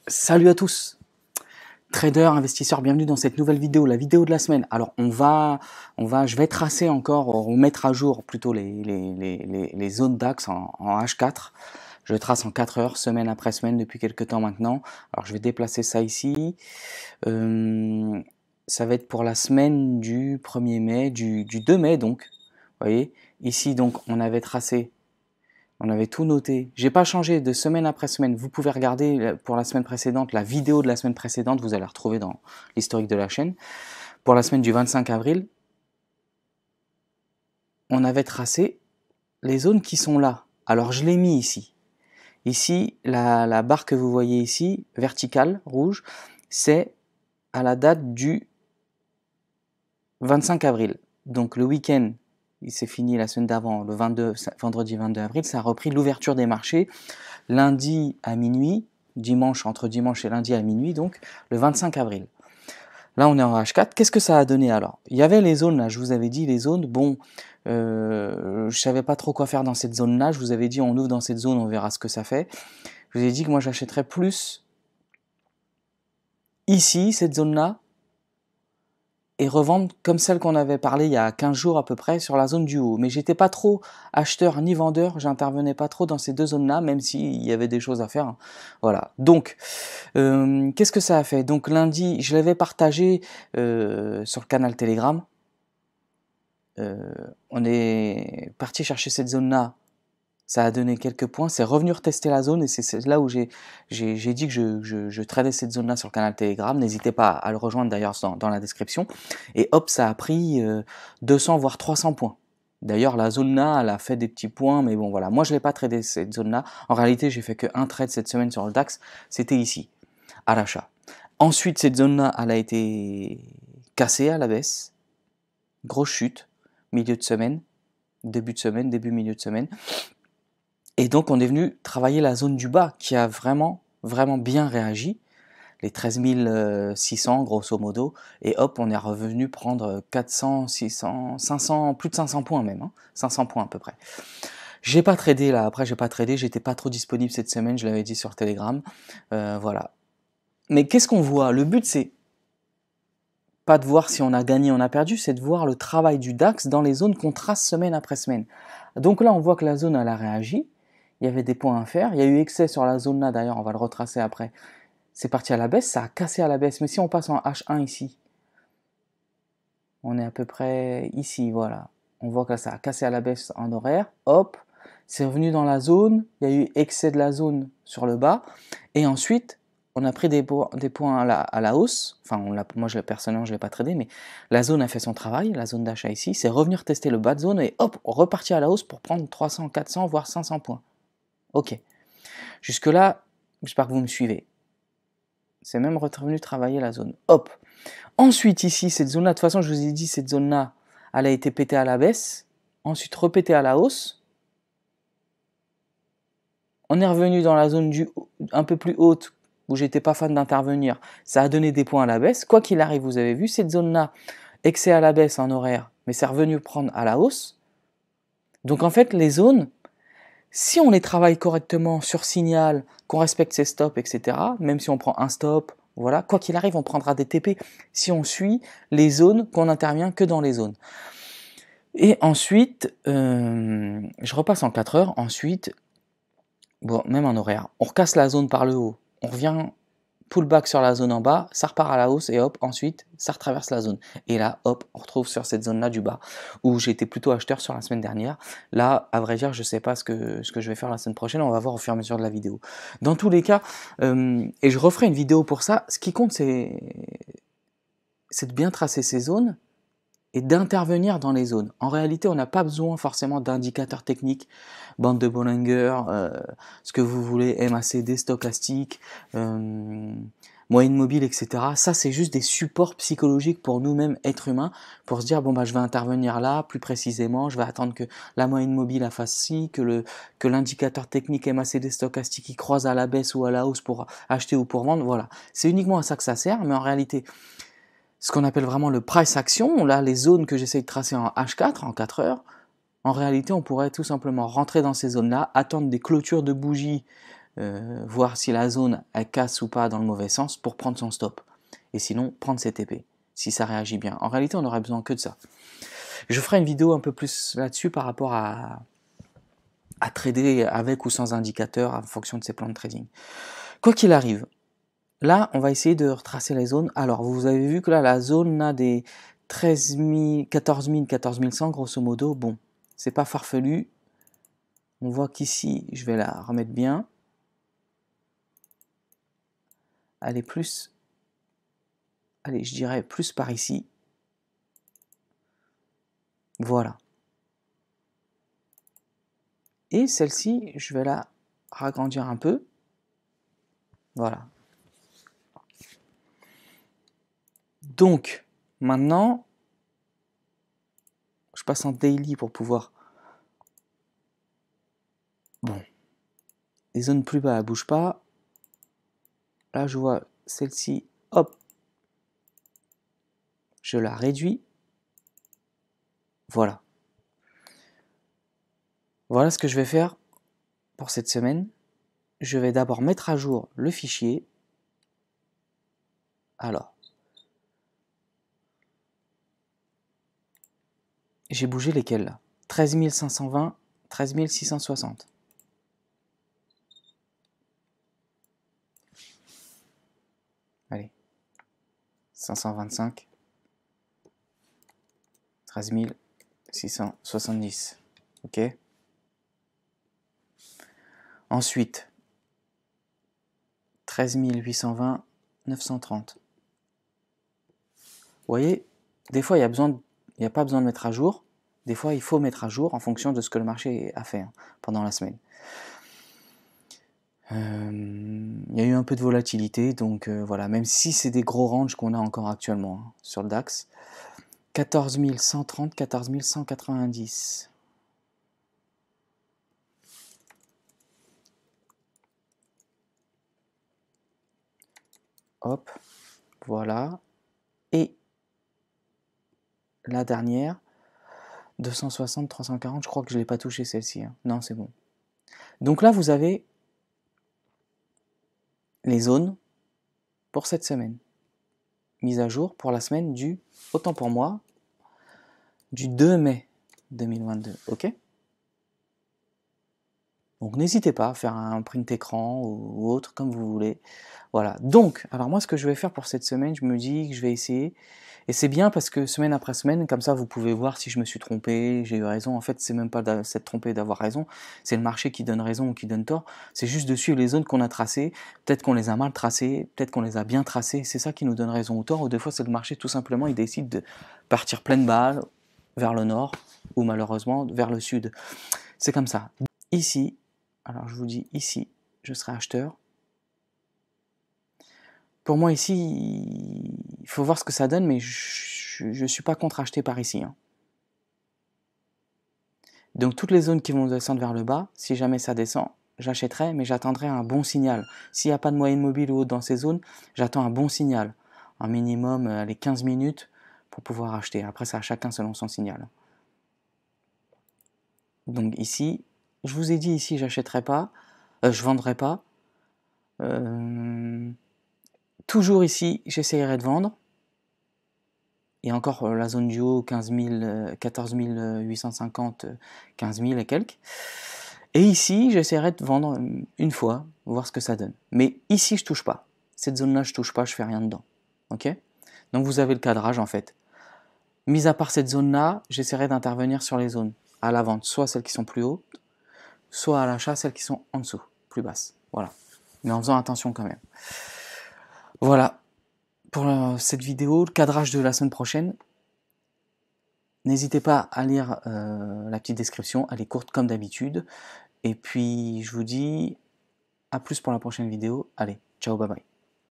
Salut à tous, traders, investisseurs, bienvenue dans cette nouvelle vidéo, la vidéo de la semaine. Alors je vais tracer encore, ou mettre à jour plutôt les zones DAX en H4. Je trace en 4 heures, semaine après semaine, depuis quelques temps maintenant. Alors je vais déplacer ça ici. Ça va être pour la semaine du 1er mai, du 2 mai donc. Vous voyez, ici donc on avait tracé. On avait tout noté. J'ai pas changé de semaine après semaine. Vous pouvez regarder pour la semaine précédente, la vidéo de la semaine précédente, vous allez la retrouver dans l'historique de la chaîne. Pour la semaine du 25 avril, on avait tracé les zones qui sont là. Alors je l'ai mis ici. Ici, la barre que vous voyez ici, verticale, rouge, c'est à la date du 25 avril. Donc le week-end, il s'est fini la semaine d'avant, le vendredi 22 avril, ça a repris l'ouverture des marchés, lundi à minuit, entre dimanche et lundi à minuit, donc le 25 avril. Là, on est en H4. Qu'est-ce que ça a donné alors? Il y avait les zones là, je vous avais dit les zones, bon, je savais pas trop quoi faire dans cette zone-là, je vous avais dit on ouvre dans cette zone, on verra ce que ça fait. Je vous ai dit que moi j'achèterais plus ici, cette zone-là, et revendre comme celle qu'on avait parlé il y a 15 jours à peu près sur la zone du haut. Mais j'étais pas trop acheteur ni vendeur, j'intervenais pas trop dans ces deux zones-là, même s'il y avait des choses à faire. Voilà. Donc, qu'est-ce que ça a fait? Donc lundi, je l'avais partagé sur le canal Telegram. On est parti chercher cette zone-là. Ça a donné quelques points, c'est revenu retester la zone et c'est là où j'ai dit que je tradais cette zone-là sur le canal Telegram. N'hésitez pas à le rejoindre d'ailleurs dans la description. Et hop, ça a pris 200 voire 300 points. D'ailleurs, la zone-là, elle a fait des petits points, mais bon voilà. Moi, je l'ai pas tradé cette zone-là. En réalité, j'ai fait qu'un trade cette semaine sur le DAX. C'était ici, à l'achat. Ensuite, cette zone-là, elle a été cassée à la baisse. Grosse chute, milieu de semaine, début milieu de semaine. Et donc, on est venu travailler la zone du bas qui a vraiment bien réagi, les 13 600 grosso modo, et hop, on est revenu prendre 400, 600, 500, plus de 500 points même, hein, 500 points à peu près. J'ai pas tradé là, après j'ai pas tradé, j'étais pas trop disponible cette semaine, je l'avais dit sur Telegram, voilà. Mais qu'est-ce qu'on voit? Le but c'est pas de voir si on a gagné, on a perdu, c'est de voir le travail du DAX dans les zones qu'on trace semaine après semaine. Donc là, on voit que la zone elle a réagi. Il y avait des points à faire. Il y a eu excès sur la zone là, d'ailleurs, on va le retracer après. C'est parti à la baisse, ça a cassé à la baisse. Mais si on passe en H1 ici, on est à peu près ici, voilà. On voit que là, ça a cassé à la baisse en horaire. Hop, c'est revenu dans la zone. Il y a eu excès de la zone sur le bas. Et ensuite, on a pris des points à la hausse. Enfin, moi, personnellement, je ne l'ai pas tradé, mais la zone a fait son travail, la zone d'achat ici. C'est revenir tester le bas de zone et hop, repartir à la hausse pour prendre 300, 400, voire 500 points. Ok. Jusque-là, j'espère que vous me suivez. C'est même revenu travailler la zone. Hop. Ensuite, ici, cette zone-là, de toute façon, je vous ai dit, cette zone-là, elle a été pétée à la baisse. Ensuite, repétée à la hausse. On est revenu dans la zone un peu plus haute, où j'étais pas fan d'intervenir. Ça a donné des points à la baisse. Quoi qu'il arrive, vous avez vu, cette zone-là, excès à la baisse en horaire, mais c'est revenu prendre à la hausse. Donc, en fait, les zones, si on les travaille correctement sur signal, qu'on respecte ses stops, etc., même si on prend un stop, voilà, quoi qu'il arrive, on prendra des TP si on suit les zones, qu'on n'intervient que dans les zones. Et ensuite, je repasse en 4 heures, ensuite, bon, même en horaire, on recasse la zone par le haut, on revient pullback sur la zone en bas, ça repart à la hausse et hop, ensuite, ça retraverse la zone. Et là, hop, on retrouve sur cette zone-là du bas, où j'étais plutôt acheteur sur la semaine dernière. Là, à vrai dire, je ne sais pas ce que je vais faire la semaine prochaine, on va voir au fur et à mesure de la vidéo. Dans tous les cas, et je referai une vidéo pour ça, ce qui compte, c'est de bien tracer ces zones et d'intervenir dans les zones. En réalité, on n'a pas besoin forcément d'indicateurs techniques, bande de Bollinger, ce que vous voulez, MACD, stochastique, moyenne mobile, etc. Ça, c'est juste des supports psychologiques pour nous-mêmes, êtres humains, pour se dire, bon, bah, je vais intervenir là, plus précisément, je vais attendre que la moyenne mobile fasse ci, que l'indicateur technique MACD stochastique, il croise à la baisse ou à la hausse pour acheter ou pour vendre, voilà. C'est uniquement à ça que ça sert, mais en réalité, ce qu'on appelle vraiment le price action, là, les zones que j'essaye de tracer en H4, en 4 heures, en réalité, on pourrait tout simplement rentrer dans ces zones-là, attendre des clôtures de bougies voir si la zone elle casse ou pas dans le mauvais sens pour prendre son stop. Et sinon, prendre ses TP, si ça réagit bien. En réalité, on aurait besoin que de ça. Je ferai une vidéo un peu plus là-dessus par rapport à trader avec ou sans indicateur en fonction de ses plans de trading. Quoi qu'il arrive, là, on va essayer de retracer les zones. Alors, vous avez vu que là, la zone a des 13 000, 14 000, 14 100, grosso modo. Bon, c'est pas farfelu. On voit qu'ici, je vais la remettre bien. Elle est plus... Allez, je dirais plus par ici. Voilà. Et celle-ci, je vais la ragrandir un peu. Voilà. Donc, maintenant, je passe en daily pour pouvoir... Bon. Les zones plus bas, elles ne bougent pas. Là, je vois celle-ci, hop. Je la réduis. Voilà. Voilà ce que je vais faire pour cette semaine. Je vais d'abord mettre à jour le fichier. Alors, j'ai bougé lesquels là? 13 520, 13 660. Allez, 525, 13 670. Ok. Ensuite, 13 820, 930. Vous voyez, des fois, il n'y a pas besoin de mettre à jour. Des fois, il faut mettre à jour en fonction de ce que le marché a fait pendant la semaine. Il y a eu un peu de volatilité, donc voilà, même si c'est des gros ranges qu'on a encore actuellement sur le DAX. 14 130, 14 190. Hop, voilà. Et la dernière, 260, 340, je crois que je ne l'ai pas touché celle-ci. Non, c'est bon. Donc là, vous avez les zones pour cette semaine. Mise à jour pour la semaine du, autant pour moi, du 2 mai 2022. Ok? Donc n'hésitez pas à faire un print écran ou autre, comme vous voulez. Voilà. Donc, alors moi, ce que je vais faire pour cette semaine, je me dis que je vais essayer. Et c'est bien parce que semaine après semaine, comme ça, vous pouvez voir si je me suis trompé, j'ai eu raison. En fait, c'est même pas s'être trompé d'avoir raison, c'est le marché qui donne raison ou qui donne tort. C'est juste de suivre les zones qu'on a tracées. Peut-être qu'on les a mal tracées, peut-être qu'on les a bien tracées. C'est ça qui nous donne raison ou tort. Ou des fois, c'est le marché, tout simplement, il décide de partir pleine balle vers le nord ou malheureusement vers le sud. C'est comme ça. Ici, alors je vous dis ici, je serai acheteur. Pour moi ici, il faut voir ce que ça donne, mais je ne suis pas contre acheter par ici. Donc toutes les zones qui vont descendre vers le bas, si jamais ça descend, j'achèterai, mais j'attendrai un bon signal. S'il n'y a pas de moyenne mobile ou autre dans ces zones, j'attends un bon signal. Un minimum, les 15 minutes pour pouvoir acheter. Après, ça à chacun selon son signal. Donc ici, je vous ai dit ici, j'achèterai pas, je vendrai pas. Toujours ici, j'essayerai de vendre. Et encore la zone du haut, 15 000, 14 850, 15 000 et quelques. Et ici, j'essaierai de vendre une fois, voir ce que ça donne. Mais ici, je touche pas. Cette zone-là, je touche pas, je fais rien dedans. Ok? Donc vous avez le cadrage en fait. Mis à part cette zone-là, j'essaierai d'intervenir sur les zones à la vente, soit celles qui sont plus hautes, soit à l'achat, celles qui sont en dessous, plus basses. Voilà. Mais en faisant attention quand même. Voilà. Pour cette vidéo, le cadrage de la semaine prochaine. N'hésitez pas à lire la petite description, elle est courte comme d'habitude. Et puis je vous dis à plus pour la prochaine vidéo. Allez, ciao, bye bye.